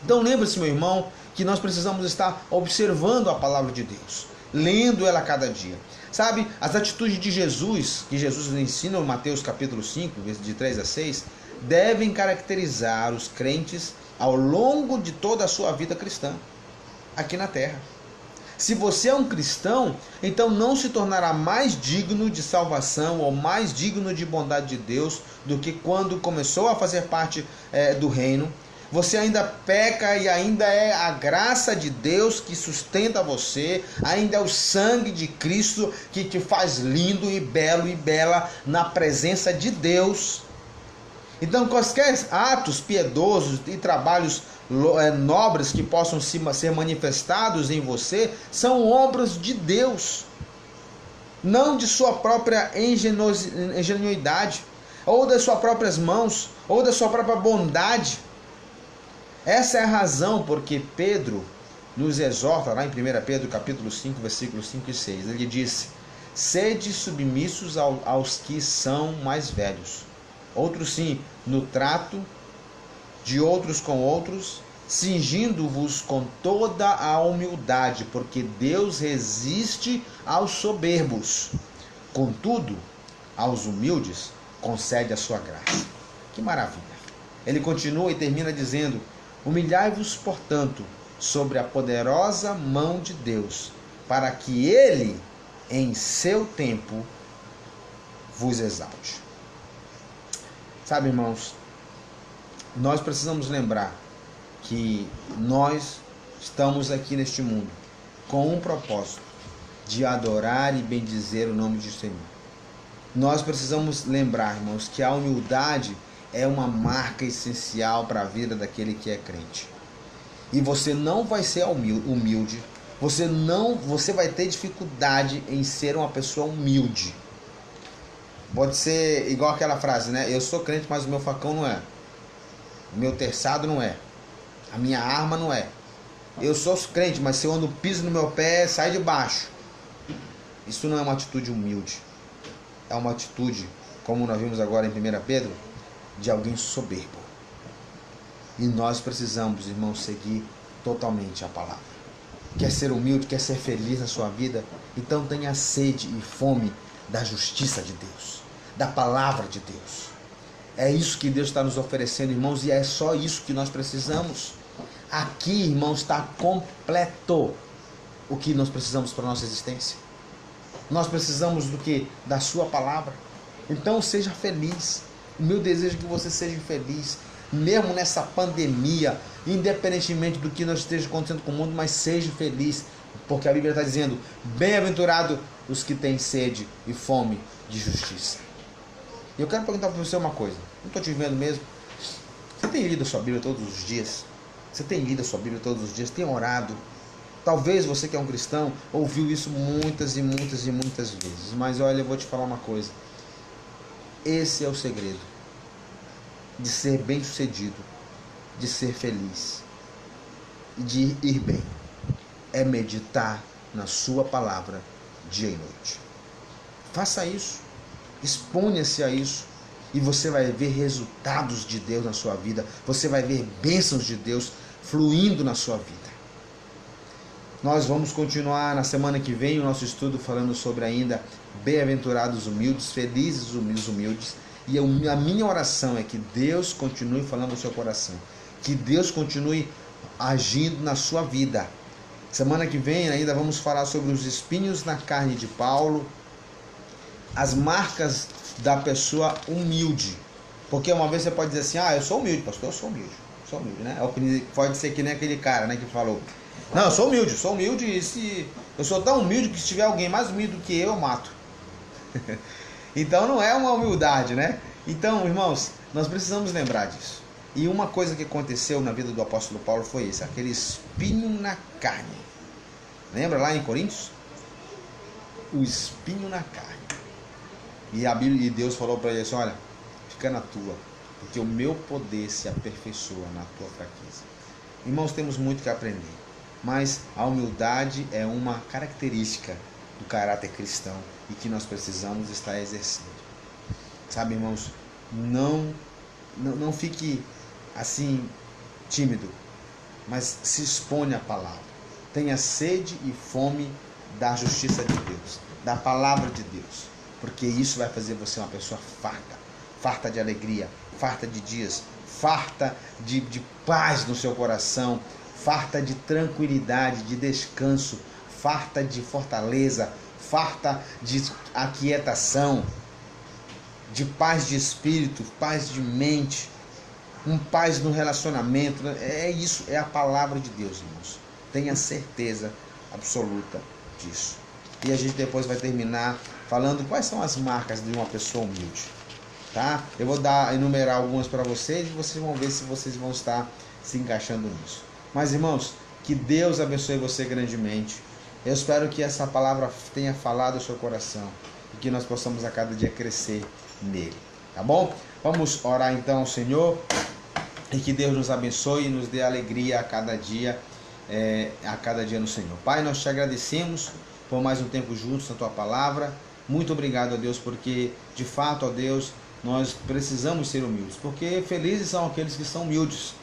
Então lembre-se, meu irmão, que nós precisamos estar observando a palavra de Deus, lendo ela cada dia. Sabe, as atitudes de Jesus, que Jesus ensina em Mateus capítulo 5, de 3 a 6, devem caracterizar os crentes ao longo de toda a sua vida cristã, aqui na terra. Se você é um cristão, então não se tornará mais digno de salvação ou mais digno de bondade de Deus do que quando começou a fazer parte do reino. Você ainda peca e ainda é a graça de Deus que sustenta você, ainda é o sangue de Cristo que te faz lindo e bela na presença de Deus. Então, quaisquer atos piedosos e trabalhos nobres que possam ser manifestados em você são obras de Deus, não de sua própria ingenuidade, ou das suas próprias mãos, ou da sua própria bondade. Essa é a razão porque Pedro nos exorta, lá em 1 Pedro capítulo 5, versículos 5 e 6. Ele disse: sede submissos aos que são mais velhos. Outros sim, no trato de outros com outros, cingindo-vos com toda a humildade, porque Deus resiste aos soberbos. Contudo, aos humildes concede a sua graça. Que maravilha! Ele continua e termina dizendo: humilhai-vos, portanto, sobre a poderosa mão de Deus, para que Ele, em seu tempo, vos exalte. Sabe, irmãos, nós precisamos lembrar que nós estamos aqui neste mundo com um propósito de adorar e bendizer o nome de Senhor. Nós precisamos lembrar, irmãos, que a humildade é uma marca essencial para a vida daquele que é crente. E você não vai ser humilde. Você vai ter dificuldade em ser uma pessoa humilde. Pode ser igual aquela frase, né? Eu sou crente, mas o meu facão não é. O meu terçado não é. A minha arma não é. Eu sou crente, mas se eu ando piso no meu pé, sai de baixo. Isso não é uma atitude humilde. É uma atitude, como nós vimos agora em 1 Pedro, de alguém soberbo. E nós precisamos, irmãos, seguir totalmente a palavra. Quer ser humilde, quer ser feliz na sua vida? Então tenha sede e fome da justiça de Deus, da palavra de Deus. É isso que Deus está nos oferecendo, irmãos, e é só isso que nós precisamos. Aqui, irmãos, está completo o que nós precisamos para a nossa existência. Nós precisamos do que? Da sua palavra. Então seja feliz. O meu desejo é que você seja feliz, mesmo nessa pandemia, independentemente do que nós esteja acontecendo com o mundo, mas seja feliz, porque a Bíblia está dizendo: bem-aventurado os que têm sede e fome de justiça. E eu quero perguntar para você uma coisa, não estou te vendo mesmo. Você tem lido a sua Bíblia todos os dias? Você tem lido a sua Bíblia todos os dias? Tem orado? Talvez você que é um cristão ouviu isso muitas e muitas e muitas vezes, mas olha, eu vou te falar uma coisa. Esse é o segredo de ser bem-sucedido, de ser feliz e de ir bem. É meditar na sua palavra dia e noite. Faça isso, exponha-se a isso e você vai ver resultados de Deus na sua vida. Você vai ver bênçãos de Deus fluindo na sua vida. Nós vamos continuar na semana que vem o nosso estudo falando sobre ainda bem-aventurados humildes, felizes os humildes. E a minha oração é que Deus continue falando no seu coração, que Deus continue agindo na sua vida. Semana que vem ainda vamos falar sobre os espinhos na carne de Paulo, as marcas da pessoa humilde. Porque uma vez você pode dizer assim: eu sou humilde, pastor, eu sou humilde, né? Pode ser que nem aquele cara, né, que falou: não, eu sou humilde, e se eu sou tão humilde que se tiver alguém mais humilde do que eu mato. Então não é uma humildade, né? Então, irmãos, nós precisamos lembrar disso. E uma coisa que aconteceu na vida do apóstolo Paulo foi isso, aquele espinho na carne. Lembra lá em Coríntios? O espinho na carne. E a Bíblia, e Deus falou para ele assim: olha, fica na tua, porque o meu poder se aperfeiçoa na tua fraqueza. Irmãos, temos muito que aprender, mas a humildade é uma característica do caráter cristão e que nós precisamos estar exercendo. Sabe, irmãos, não fique assim tímido, mas se exponha à palavra. Tenha sede e fome da justiça de Deus, da palavra de Deus, porque isso vai fazer você uma pessoa farta de alegria, farta de dias, farta de paz no seu coração, farta de tranquilidade, de descanso, farta de fortaleza, farta de aquietação, de paz de espírito, paz de mente, paz no relacionamento. É isso, é a palavra de Deus, irmãos. Tenha certeza absoluta disso. E a gente depois vai terminar falando quais são as marcas de uma pessoa humilde, tá? Eu vou enumerar algumas para vocês e vocês vão ver se vocês vão estar se encaixando nisso. Mas, irmãos, que Deus abençoe você grandemente. Eu espero que essa palavra tenha falado ao seu coração e que nós possamos a cada dia crescer nele, tá bom? Vamos orar então ao Senhor e que Deus nos abençoe e nos dê alegria a cada dia no Senhor. Pai, nós te agradecemos por mais um tempo juntos na tua palavra. Muito obrigado, ó Deus, porque de fato, ó Deus, nós precisamos ser humildes, porque felizes são aqueles que são humildes.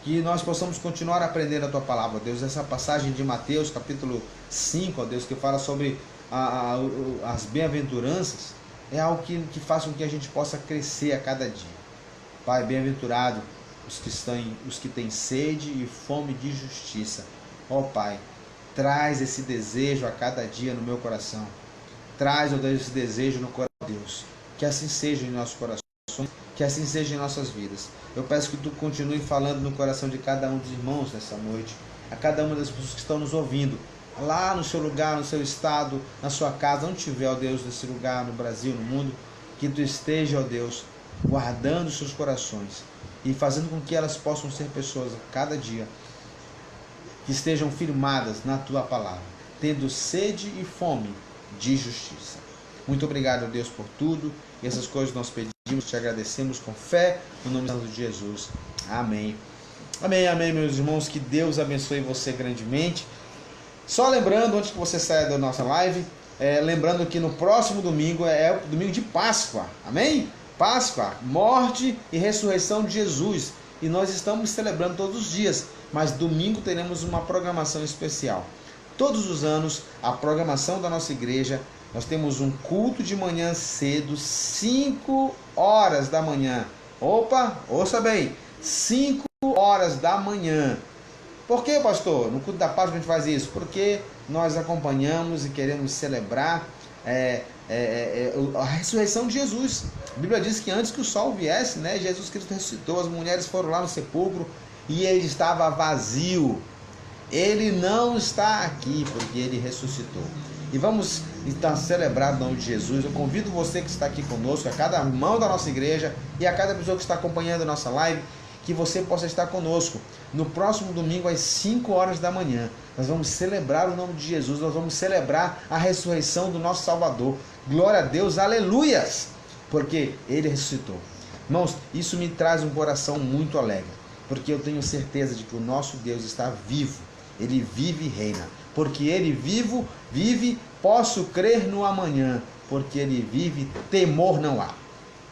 Que nós possamos continuar aprendendo a tua palavra, ó Deus. Essa passagem de Mateus capítulo 5, ó Deus, que fala sobre as bem-aventuranças, é algo que faz com que a gente possa crescer a cada dia. Pai, bem-aventurado os que têm sede e fome de justiça. Ó Pai, traz esse desejo a cada dia no meu coração. Traz, ó Deus, esse desejo no coração de Deus. Que assim seja em nossos corações, que assim seja em nossas vidas. Eu peço que tu continue falando no coração de cada um dos irmãos nessa noite, a cada uma das pessoas que estão nos ouvindo, lá no seu lugar, no seu estado, na sua casa, onde estiver, ó Deus, nesse lugar, no Brasil, no mundo, que tu esteja, ó Deus, guardando os seus corações e fazendo com que elas possam ser pessoas a cada dia que estejam firmadas na tua palavra, tendo sede e fome de justiça. Muito obrigado, Deus, por tudo. E essas coisas nós pedimos, te agradecemos com fé, no nome de Jesus. Amém. Amém, amém, meus irmãos. Que Deus abençoe você grandemente. Só lembrando, antes que você saia da nossa live, lembrando que no próximo domingo é o domingo de Páscoa. Amém? Páscoa, morte e ressurreição de Jesus. E nós estamos celebrando todos os dias, mas domingo teremos uma programação especial. Todos os anos, a programação da nossa igreja, nós temos um culto de manhã cedo, 5 horas da manhã. Opa, ouça bem, 5 horas da manhã. Por que, pastor? No culto da Páscoa a gente faz isso? Porque nós acompanhamos e queremos celebrar a ressurreição de Jesus. A Bíblia diz que antes que o sol viesse, né, Jesus Cristo ressuscitou, as mulheres foram lá no sepulcro e ele estava vazio. Ele não está aqui porque ele ressuscitou. E vamos então celebrar o nome de Jesus. Eu convido você que está aqui conosco, a cada irmão da nossa igreja e a cada pessoa que está acompanhando a nossa live, que você possa estar conosco no próximo domingo às 5 horas da manhã. Nós vamos celebrar o nome de Jesus, nós vamos celebrar a ressurreição do nosso Salvador. Glória a Deus, aleluias, porque ele ressuscitou. Irmãos, isso me traz um coração muito alegre, porque eu tenho certeza de que o nosso Deus está vivo. Ele vive e reina. Porque ele vive, posso crer no amanhã. Porque ele vive, temor não há.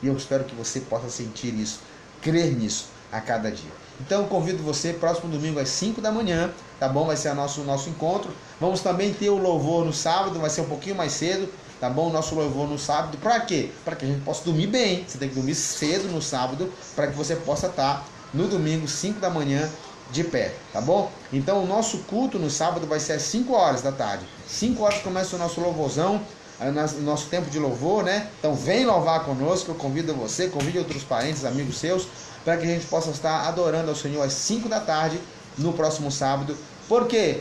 E eu espero que você possa sentir isso, crer nisso a cada dia. Então eu convido você, próximo domingo às 5 da manhã, tá bom? Vai ser o nosso encontro. Vamos também ter o louvor no sábado, vai ser um pouquinho mais cedo, tá bom? O nosso louvor no sábado, para quê? Para que a gente possa dormir bem. Você tem que dormir cedo no sábado, para que você possa estar no domingo, 5 da manhã, de pé, tá bom? Então o nosso culto no sábado vai ser às 5 horas da tarde. 5 horas começa o nosso louvorzão, o nosso tempo de louvor, né? Então vem louvar conosco, eu convido você, convide outros parentes, amigos seus, para que a gente possa estar adorando ao Senhor às 5 da tarde no próximo sábado. Por quê?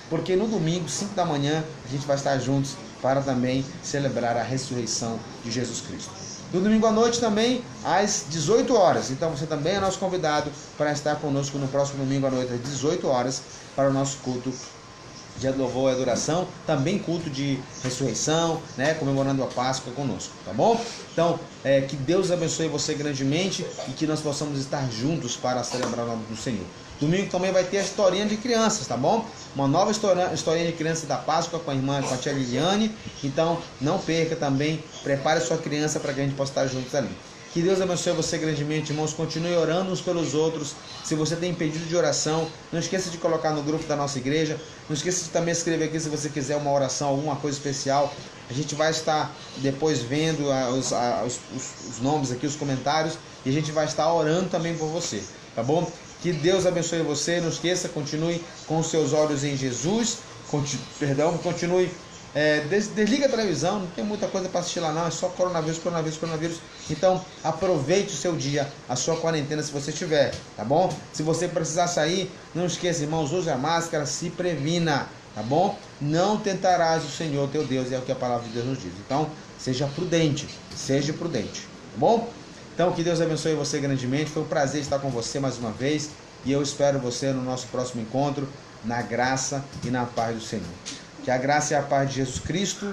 Porque no domingo, 5 da manhã, a gente vai estar juntos para também celebrar a ressurreição de Jesus Cristo. No domingo à noite também, às 18 horas. Então você também é nosso convidado para estar conosco no próximo domingo à noite, às 18 horas, para o nosso culto de louvor e adoração. Também culto de ressurreição, né, comemorando a Páscoa conosco, tá bom? Então, que Deus abençoe você grandemente e que nós possamos estar juntos para celebrar o nome do Senhor. Domingo também vai ter a historinha de crianças, tá bom? Uma nova historinha de criança da Páscoa com a tia Liliane. Então, não perca também. Prepare a sua criança para que a gente possa estar juntos ali. Que Deus abençoe você grandemente, irmãos. Continue orando uns pelos outros. Se você tem pedido de oração, não esqueça de colocar no grupo da nossa igreja. Não esqueça de também escrever aqui se você quiser uma oração, alguma coisa especial. A gente vai estar depois vendo os nomes aqui, os comentários. E a gente vai estar orando também por você, tá bom? Que Deus abençoe você. Não esqueça, continue com os seus olhos em Jesus. Continue. Desliga a televisão, não tem muita coisa para assistir lá não, é só coronavírus. Então aproveite o seu dia, a sua quarentena se você tiver, tá bom? Se você precisar sair, não esqueça, irmãos, use a máscara, se previna, tá bom? Não tentarás o Senhor teu Deus, é o que a palavra de Deus nos diz. Então seja prudente, tá bom? Então que Deus abençoe você grandemente. Foi um prazer estar com você mais uma vez e eu espero você no nosso próximo encontro, na graça e na paz do Senhor. Que a graça e a paz de Jesus Cristo,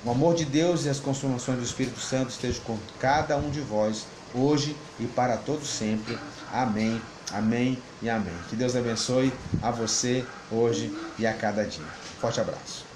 o amor de Deus e as consolações do Espírito Santo estejam com cada um de vós, hoje e para todos sempre. Amém, amém e amém. Que Deus abençoe a você hoje e a cada dia. Forte abraço.